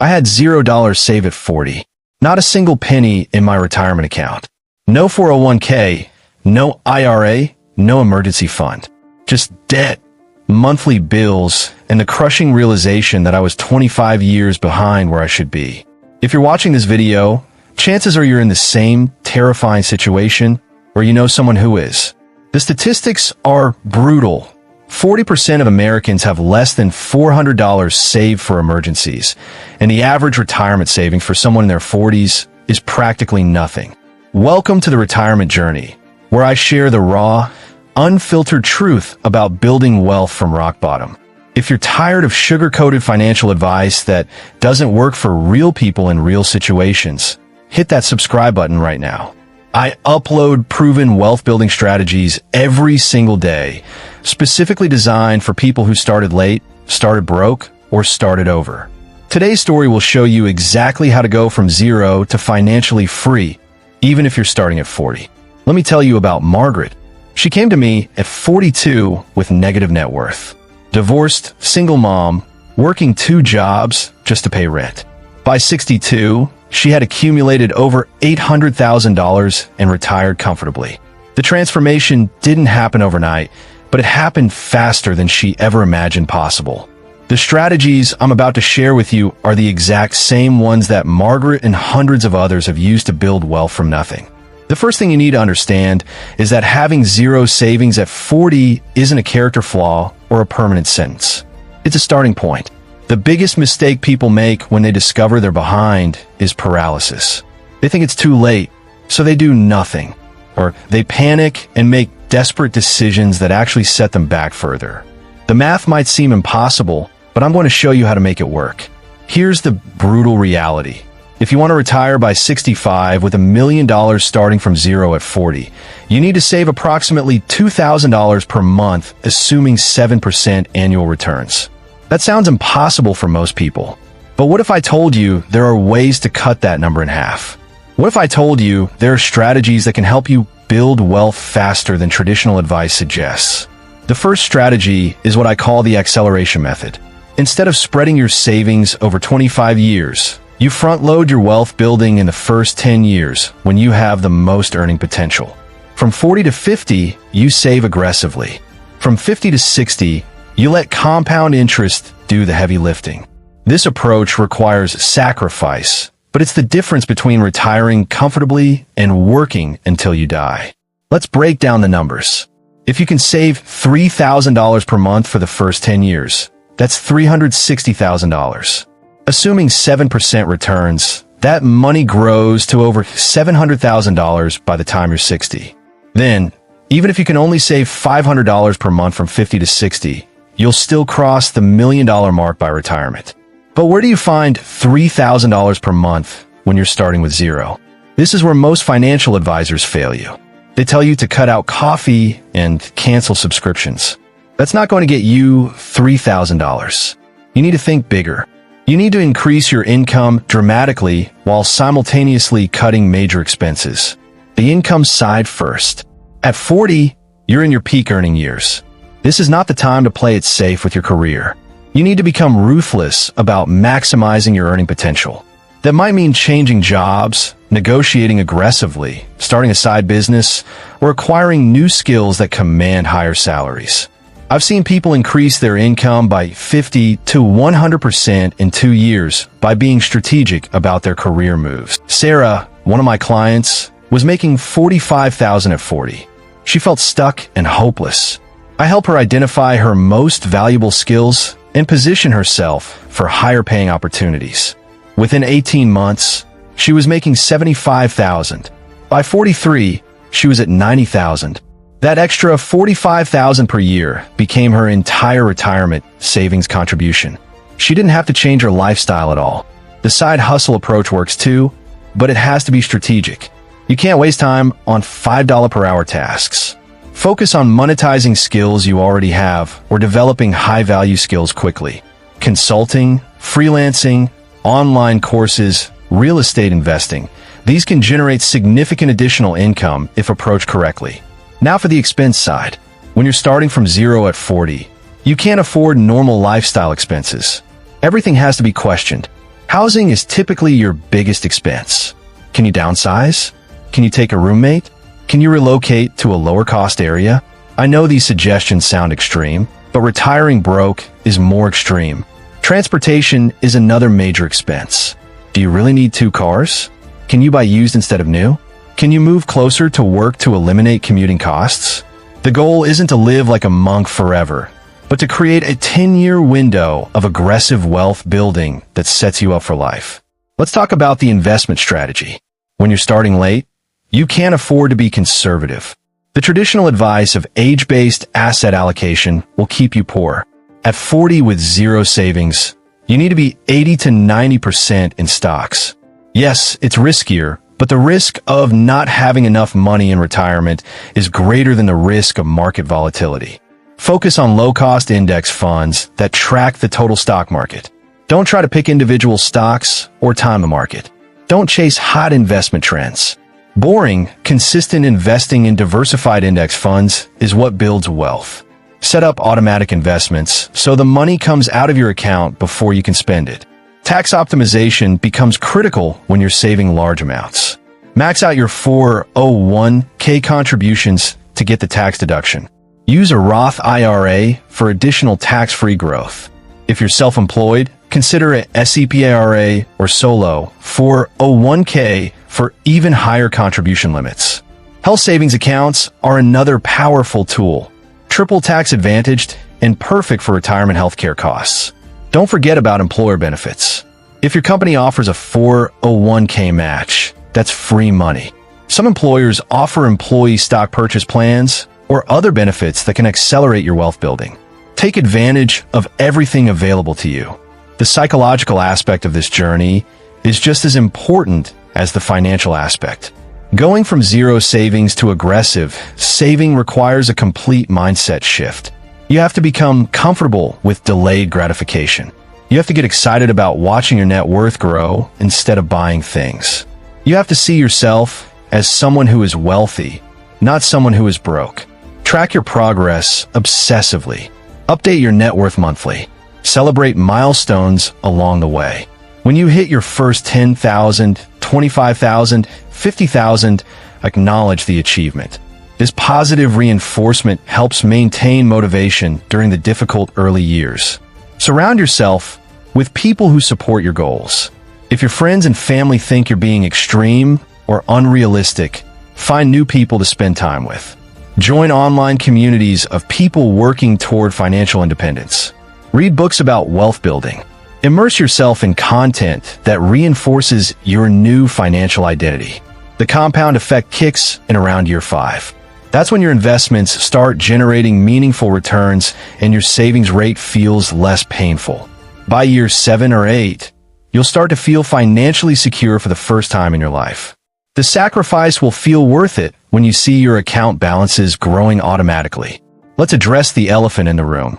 I had $0 saved at 40. Not a single penny in my retirement account. No 401k, no IRA, no emergency fund. Just debt, monthly bills, and the crushing realization that I was 25 years behind where I should be. If you're watching this video, chances are you're in the same terrifying situation, or you know someone who is. The statistics are brutal. 40% of Americans have less than $400 saved for emergencies, and the average retirement savings for someone in their 40s is practically nothing. Welcome to the retirement journey, where I share the raw, unfiltered truth about building wealth from rock bottom. If you're tired of sugar-coated financial advice that doesn't work for real people in real situations, hit that subscribe button right now. I upload proven wealth-building strategies every single day, specifically designed for people who started late, started broke, or started over. Today's story will show you exactly how to go from zero to financially free, even if you're starting at 40. Let me tell you about Margaret. She came to me at 42 with negative net worth. Divorced, single mom, working 2 jobs just to pay rent. By 62, she had accumulated over $800,000 and retired comfortably. The transformation didn't happen overnight, but it happened faster than she ever imagined possible. The strategies I'm about to share with you are the exact same ones that Margaret and hundreds of others have used to build wealth from nothing. The first thing you need to understand is that having zero savings at 40 isn't a character flaw or a permanent sentence. It's a starting point. The biggest mistake people make when they discover they're behind is paralysis. They think it's too late, so they do nothing. Or they panic and make desperate decisions that actually set them back further. The math might seem impossible, but I'm going to show you how to make it work. Here's the brutal reality. If you want to retire by 65 with $1 million starting from zero at 40, you need to save approximately $2,000 per month, assuming 7% annual returns. That sounds impossible for most people. But what if I told you there are ways to cut that number in half? What if I told you there are strategies that can help you build wealth faster than traditional advice suggests? The first strategy is what I call the acceleration method. Instead of spreading your savings over 25 years, you front-load your wealth building in the first 10 years when you have the most earning potential. From 40 to 50, you save aggressively. From 50 to 60, you let compound interest do the heavy lifting. This approach requires sacrifice, but it's the difference between retiring comfortably and working until you die. Let's break down the numbers. If you can save $3,000 per month for the first 10 years, that's $360,000. Assuming 7% returns, that money grows to over $700,000 by the time you're 60. Then, even if you can only save $500 per month from 50 to 60, you'll still cross the $1 million mark by retirement. But where do you find $3,000 per month when you're starting with zero? This is where most financial advisors fail you. They tell you to cut out coffee and cancel subscriptions. That's not going to get you $3,000. You need to think bigger. You need to increase your income dramatically while simultaneously cutting major expenses. The income side first. At 40, you're in your peak earning years. This is not the time to play it safe with your career. You need to become ruthless about maximizing your earning potential. That might mean changing jobs, negotiating aggressively, starting a side business, or acquiring new skills that command higher salaries. I've seen people increase their income by 50 to 100% in 2 years by being strategic about their career moves. Sarah, one of my clients, was making $45,000 at 40. She felt stuck and hopeless. I help her identify her most valuable skills and position herself for higher paying opportunities. Within 18 months, she was making $75,000. By 43, she was at $90,000. That extra $45,000 per year became her entire retirement savings contribution. She didn't have to change her lifestyle at all. The side hustle approach works too, but it has to be strategic. You can't waste time on $5 per hour tasks. Focus on monetizing skills you already have or developing high-value skills quickly. Consulting, freelancing, online courses, real estate investing. These can generate significant additional income if approached correctly. Now for the expense side. When you're starting from zero at 40, you can't afford normal lifestyle expenses. Everything has to be questioned. Housing is typically your biggest expense. Can you downsize? Can you take a roommate? Can you relocate to a lower-cost area? I know these suggestions sound extreme, but retiring broke is more extreme. Transportation is another major expense. Do you really need 2 cars? Can you buy used instead of new? Can you move closer to work to eliminate commuting costs? The goal isn't to live like a monk forever, but to create a 10-year window of aggressive wealth building that sets you up for life. Let's talk about the investment strategy. When you're starting late, you can't afford to be conservative. The traditional advice of age-based asset allocation will keep you poor. At 40 with zero savings, you need to be 80 to 90% in stocks. Yes, it's riskier, but the risk of not having enough money in retirement is greater than the risk of market volatility. Focus on low-cost index funds that track the total stock market. Don't try to pick individual stocks or time the market. Don't chase hot investment trends. Boring, consistent investing in diversified index funds is what builds wealth. Set up automatic investments so the money comes out of your account before you can spend it. Tax optimization becomes critical when you're saving large amounts. Max out your 401k contributions to get the tax deduction. Use a Roth IRA for additional tax-free growth. If you're self-employed, consider a SEP-IRA or solo 401k for even higher contribution limits. Health savings accounts are another powerful tool, triple tax advantaged and perfect for retirement healthcare costs. Don't forget about employer benefits. If your company offers a 401k match, that's free money. Some employers offer employee stock purchase plans or other benefits that can accelerate your wealth building. Take advantage of everything available to you. The psychological aspect of this journey is just as important as the financial aspect. Going from zero savings to aggressive saving requires a complete mindset shift. You have to become comfortable with delayed gratification. You have to get excited about watching your net worth grow instead of buying things. You have to see yourself as someone who is wealthy, not someone who is broke. Track your progress obsessively. Update your net worth monthly. Celebrate milestones along the way. When you hit your first 10,000, 25,000, 50,000, acknowledge the achievement. This positive reinforcement helps maintain motivation during the difficult early years. Surround yourself with people who support your goals. If your friends and family think you're being extreme or unrealistic, find new people to spend time with. Join online communities of people working toward financial independence. Read books about wealth building. Immerse yourself in content that reinforces your new financial identity. The compound effect kicks in around year 5. That's when your investments start generating meaningful returns and your savings rate feels less painful. By year 7 or 8, you'll start to feel financially secure for the first time in your life. The sacrifice will feel worth it when you see your account balances growing automatically. Let's address the elephant in the room.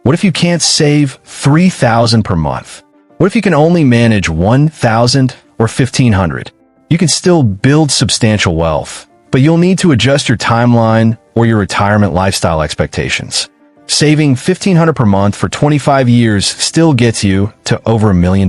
What if you can't save $3,000 per month? What if you can only manage $1,000 or $1,500? You can still build substantial wealth, but you'll need to adjust your timeline or your retirement lifestyle expectations. Saving $1,500 per month for 25 years still gets you to over $1 million.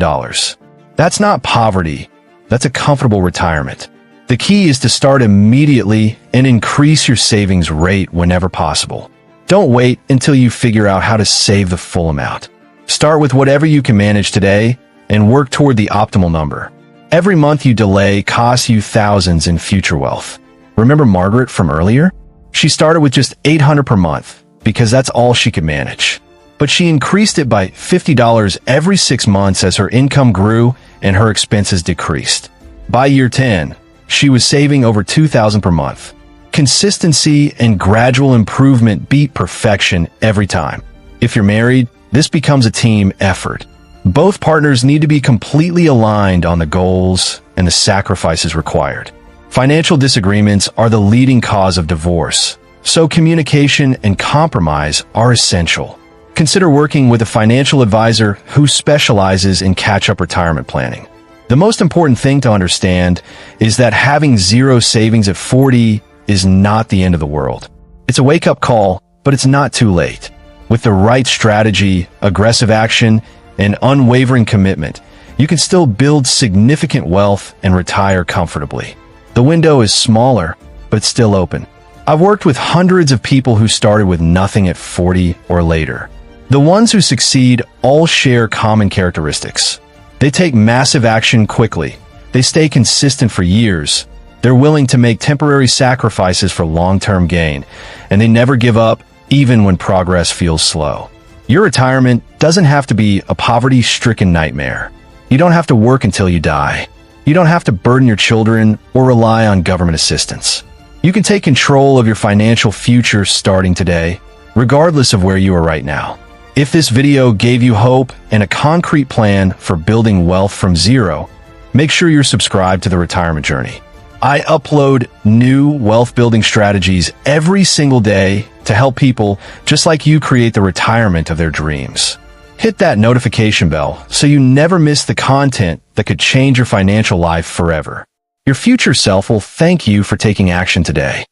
That's not poverty. That's a comfortable retirement. The key is to start immediately and increase your savings rate whenever possible. Don't wait until you figure out how to save the full amount. Start with whatever you can manage today and work toward the optimal number. Every month you delay costs you thousands in future wealth. Remember Margaret from earlier? She started with just $800 per month because that's all she could manage. But she increased it by $50 every 6 months as her income grew and her expenses decreased. By year 10, she was saving over $2,000 per month. Consistency and gradual improvement beat perfection every time. If you're married, this becomes a team effort. Both partners need to be completely aligned on the goals and the sacrifices required. Financial disagreements are the leading cause of divorce, so communication and compromise are essential. Consider working with a financial advisor who specializes in catch-up retirement planning. The most important thing to understand is that having zero savings at 40 is not the end of the world. It's a wake-up call, but it's not too late. With the right strategy, aggressive action, and unwavering commitment, you can still build significant wealth and retire comfortably. The window is smaller, but it's still open. I've worked with hundreds of people who started with nothing at 40 or later. The ones who succeed all share common characteristics. They take massive action quickly. They stay consistent for years. They're willing to make temporary sacrifices for long-term gain, and they never give up even when progress feels slow. Your retirement doesn't have to be a poverty-stricken nightmare. You don't have to work until you die. You don't have to burden your children or rely on government assistance. You can take control of your financial future starting today, regardless of where you are right now. If this video gave you hope and a concrete plan for building wealth from zero, make sure you're subscribed to the Retirement Journey. I upload new wealth-building strategies every single day to help people just like you create the retirement of their dreams. Hit that notification bell so you never miss the content that could change your financial life forever. Your future self will thank you for taking action today.